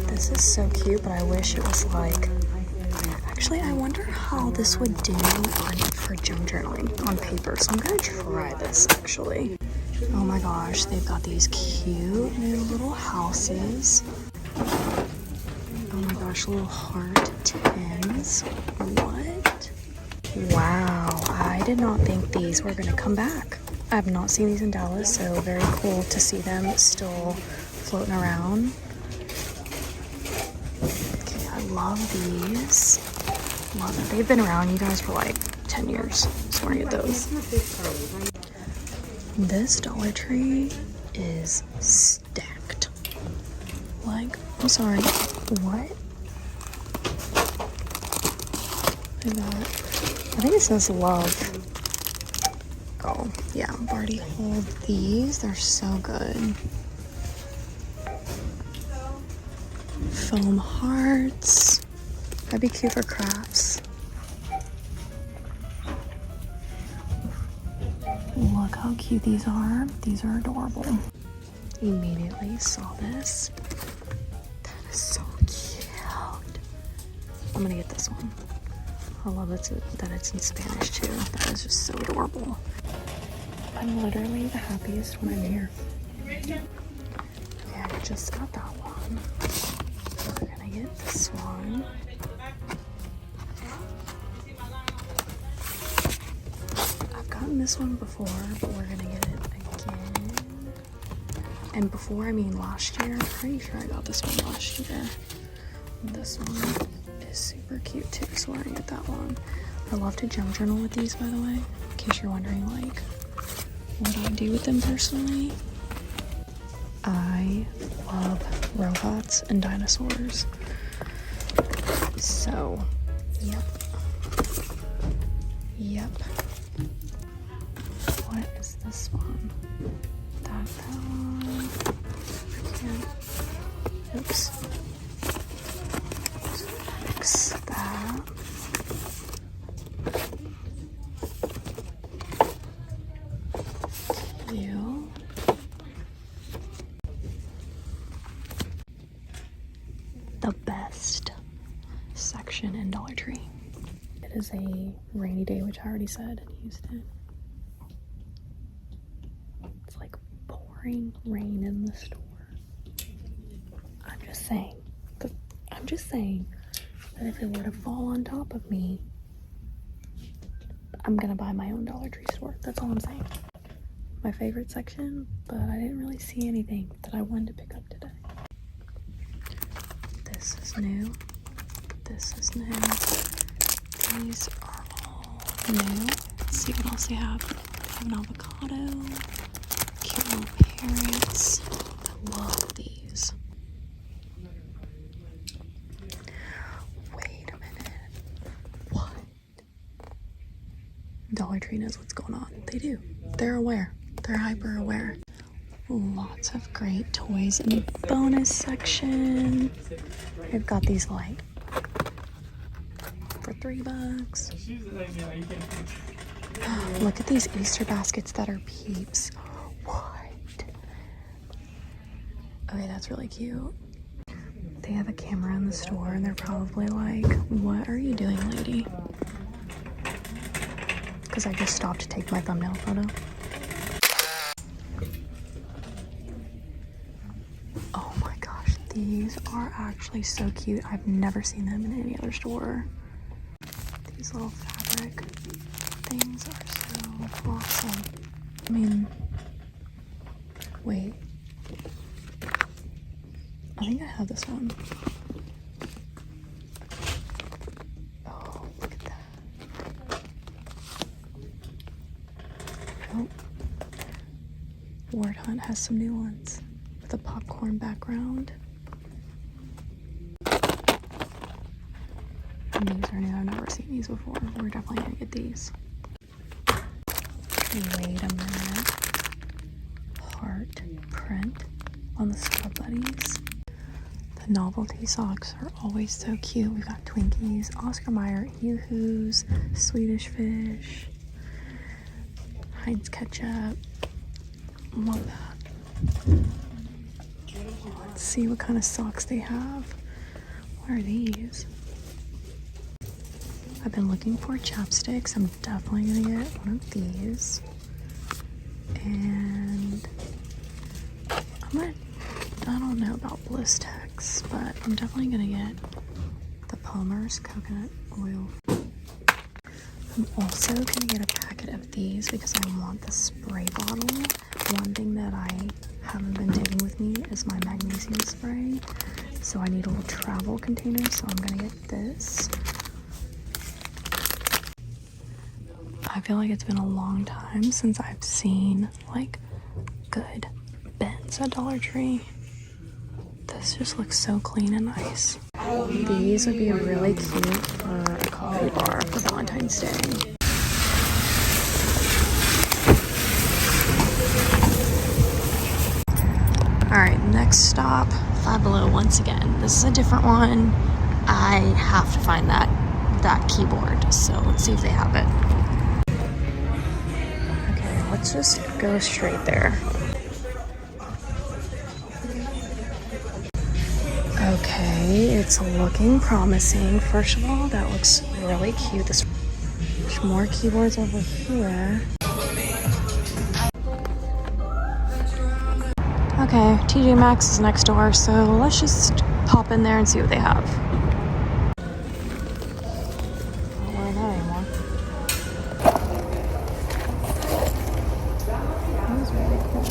This is so cute, but I wish it was like... Actually, I wonder how this would do for junk journaling on paper. So I'm gonna try this, actually. Oh my gosh, they've got these cute new little houses. Oh my gosh, little heart tins. What? Wow, I did not think these were gonna come back. I have not seen these in Dallas, so very cool to see them still floating around. Okay, I love these. Love it. They've been around, you guys, for like 10 years. So we're gonna get those. This Dollar Tree is stacked. Like, I'm sorry, what? I think it says love. Oh, yeah, I've already hauled these. They're so good. Foam hearts. That'd be cute for crafts. Look how cute these are. These are adorable. Immediately saw this. That is so cute. I'm gonna get this one. I love that it's in Spanish too. That is just so adorable. I'm literally the happiest when I'm here. Okay, I just got that one. We're gonna get this one. I've gotten this one before, but we're gonna get it again. And before, I mean last year. I'm pretty sure I got this one last year. This one is super cute too, so we're gonna get that one. I love to junk journal with these, by the way, in case you're wondering like what I do with them personally. I love robots and dinosaurs. So, yep. What is this one? That one. I can't. Oops. Fix that. Cute. The best section in Dollar Tree. It is a rainy day, which I already said in Houston. It's like pouring rain in the store. I'm just saying that if it were to fall on top of me, I'm gonna buy my own Dollar Tree store. That's all I'm saying. My favorite section, but I didn't really see anything that I wanted to pick up today. This is new. This is new. These are all new. Let's see what else they have. They have an avocado. Cute little parrots. I love these. Wait a minute. What? Dollar Tree knows what's going on. They do. They're aware. They're hyper aware. Lots of great toys in the bonus section. They've got these like for $3. Look at these Easter baskets that are Peeps. What? Okay, that's really cute. They have a camera in the store and they're probably like, what are you doing, lady? Because I just stopped to take my thumbnail photo. Oh my gosh, these are actually so cute. I've never seen them in any other store. These little fabric things are so awesome. I mean, wait. I think I have this one. Oh, look at that. Oh. Ward Hunt has some new ones with a popcorn background. And these are new. I've never seen these before. We're definitely gonna get these. Wait a minute. Heart print on the Scrub Buddies. The novelty socks are always so cute. We've got Twinkies, Oscar Mayer, Yoo-Hoos, Swedish Fish, Heinz ketchup. Love that. Let's see what kind of socks they have. What are these? I've been looking for chapsticks. I'm definitely gonna get one of these. And I don't know about Blistex, but I'm definitely gonna get the Palmer's coconut oil. I'm also gonna get a packet of these because I want the spray bottle. One thing that I haven't been taking with me is my magnesium spray. So I need a little travel container, so I'm gonna get this. I feel like it's been a long time since I've seen like good bins at Dollar Tree. This just looks so clean and nice. These would be really cute for a coffee bar for Valentine's Day. Alright, next stop, Five Below once again. This is a different one. I have to find that keyboard, so let's see if they have it. Okay, let's just go straight there. Okay, it's looking promising. First of all, that looks really cute. There's more keyboards over here. Okay, TJ Maxx is next door, so let's just pop in there and see what they have. Not wearing that anymore. That was really cool.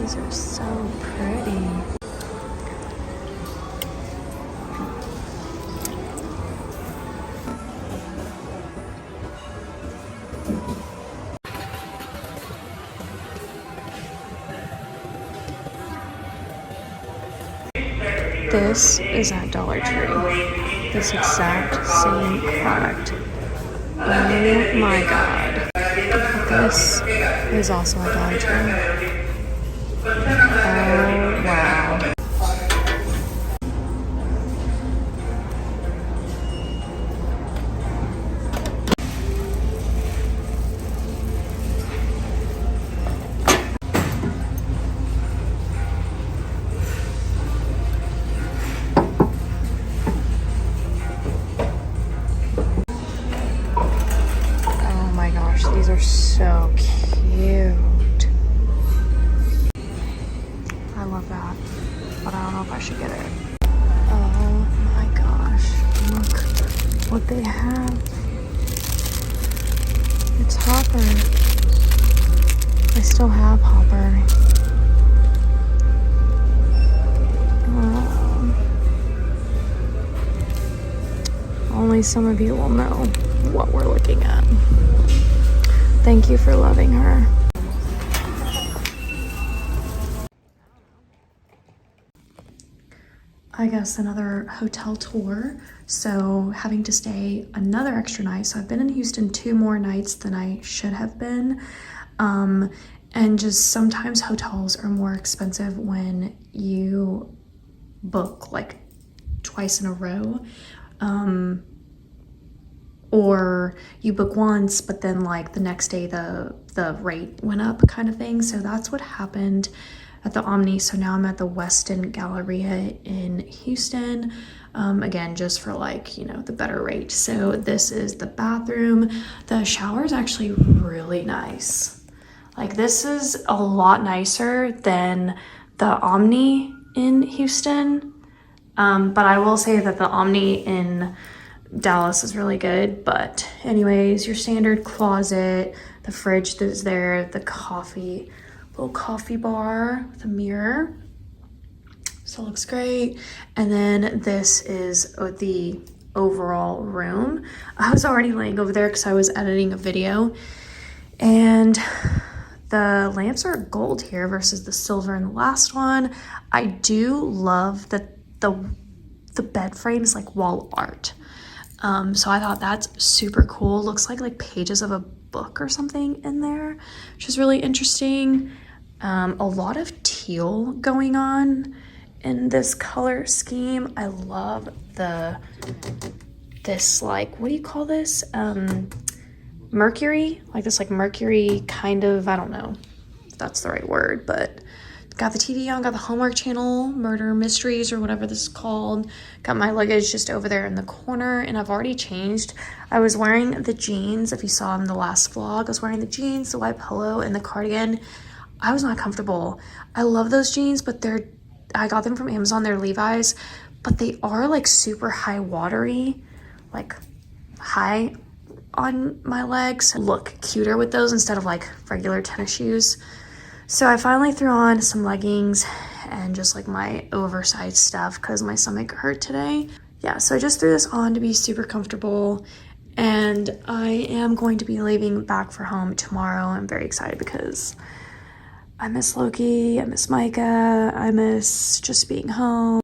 These are so pretty. This is at Dollar Tree. This exact same product. Oh my god. This is also at Dollar Tree. Oh wow. These are so cute. I love that, but I don't know if I should get it. Oh my gosh, look what they have. It's Hopper. I still have Hopper. Only some of you will know what we're looking at. Thank you for loving her. I guess another hotel tour. So having to stay another extra night. So I've been in Houston 2 more nights than I should have been. And just sometimes hotels are more expensive when you book like twice in a row. Or you book once, but then like the next day the rate went up kind of thing. So that's what happened at the Omni. So now I'm at the Westin Galleria in Houston. Again, just for like, you know, the better rate. So this is the bathroom. The shower is actually really nice. Like this is a lot nicer than the Omni in Houston. But I will say that the Omni in Dallas is really good. But anyways, your standard closet, the fridge that's there, the little coffee bar with a mirror. So it looks great. And then this is the overall room. I was already laying over there because I was editing a video, and the lamps are gold here versus the silver in the last one. I do love that the bed frame is like wall art. So I thought that's super cool. Looks like pages of a book or something in there, which is really interesting. A lot of teal going on in this color scheme. I love this like, what do you call this? Mercury, like this like mercury kind of, I don't know, that's the right word, but got the TV on, got the Hallmark Channel, Murder Mysteries or whatever this is called. Got my luggage just over there in the corner, and I've already changed. I was wearing the jeans. If you saw in the last vlog, I was wearing the jeans, the white polo, and the cardigan. I was not comfortable. I love those jeans, but I got them from Amazon. They're Levi's, but they are like super high watery, like high on my legs. Look cuter with those instead of like regular tennis shoes. So I finally threw on some leggings and just like my oversized stuff because my stomach hurt today. Yeah, so I just threw this on to be super comfortable, and I am going to be leaving back for home tomorrow. I'm very excited because I miss Loki, I miss Micah, I miss just being home.